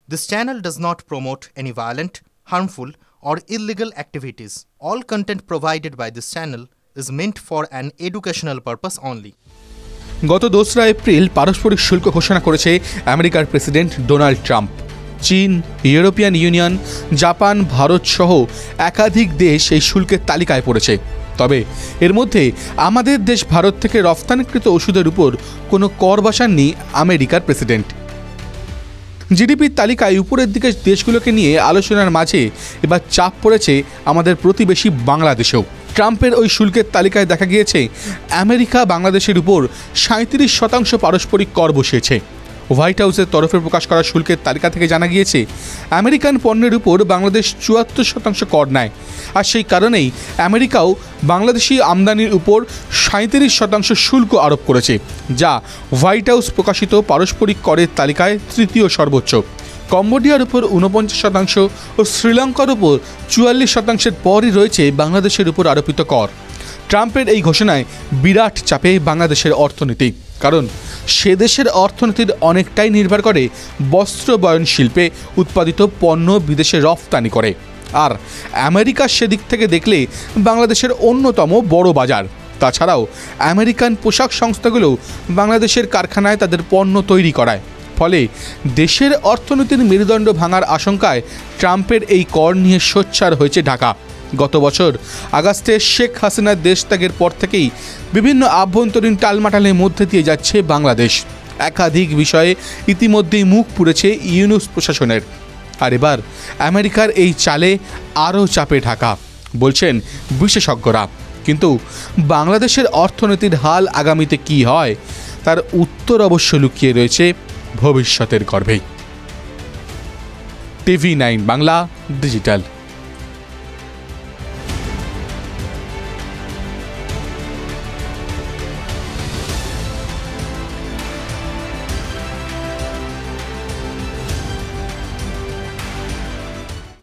This channel does not promote any violent, harmful, or illegal activities. All content provided by this channel is meant for an educational purpose only. গত 2রা April পারস্পরিক শুল্ক ঘোষণা করেছে আমেরিকার president Donald Trump. চীন, European union, Japan, Bharat সহ একাধিক দেশ এই শুল্কের তালিকায় পড়েছে। তবে এর মধ্যে আমাদের দেশ ভারত থেকে রফতানিকৃত ওষুধের উপর কোনো কর বসাননি আমেরিকার প্রেসিডেন্ট। জিডিপির তালিকায় উপরের দিকে দেশগুলোকে নিয়ে আলোচনার মাঝে এবার চাপ পড়েছে আমাদের প্রতিবেশী বাংলাদেশেও। ট্রাম্পের ওই শুল্কের তালিকায় দেখা গিয়েছে আমেরিকা বাংলাদেশের উপর 37% পারস্পরিক কর বসিয়েছে। হোয়াইট হাউসের তরফে প্রকাশ করা শুল্কের তালিকা থেকে জানা গিয়েছে আমেরিকান পণ্যের উপর বাংলাদেশ 74% কর নেয়, আর সেই কারণেই আমেরিকাও বাংলাদেশি আমদানির উপর 37% শুল্ক আরোপ করেছে, যা হোয়াইট হাউস প্রকাশিত পারস্পরিক করের তালিকায় তৃতীয় সর্বোচ্চ। কম্বোডিয়ার উপর 49% ও শ্রীলঙ্কার উপর 44%-এর পরই রয়েছে বাংলাদেশের উপর আরোপিত কর। ট্রাম্পের এই ঘোষণায় বিরাট চাপে বাংলাদেশের অর্থনীতি, কারণ সে দেশের অর্থনীতির অনেকটাই নির্ভর করে বস্ত্র বয়ন শিল্পে উৎপাদিত পণ্য বিদেশে রফতানি করে। আর আমেরিকা সেদিক থেকে দেখলে বাংলাদেশের অন্যতম বড় বাজার। তাছাড়াও আমেরিকান পোশাক সংস্থাগুলো বাংলাদেশের কারখানায় তাদের পণ্য তৈরি করায়। ফলে দেশের অর্থনীতির মেরুদণ্ড ভাঙার আশঙ্কায় ট্রাম্পের এই কর নিয়ে সোচ্চার হয়েছে ঢাকা। গত বছর আগস্টে শেখ হাসিনার দেশ ত্যাগের পর থেকেই বিভিন্ন আভ্যন্তরীণ টালমাটালের মধ্যে দিয়ে যাচ্ছে বাংলাদেশ। একাধিক বিষয়ে ইতিমধ্যেই মুখ পুড়েছে ইউনূস প্রশাসনের। আর এবার আমেরিকার এই চালে আরও চাপে ঢাকা, বলছেন বিশেষজ্ঞরা। কিন্তু বাংলাদেশের অর্থনীতির হাল আগামীতে কী হয় তার উত্তর অবশ্য লুকিয়ে রয়েছে ভবিষ্যতের গর্ভেই। TV9 Bangla digital.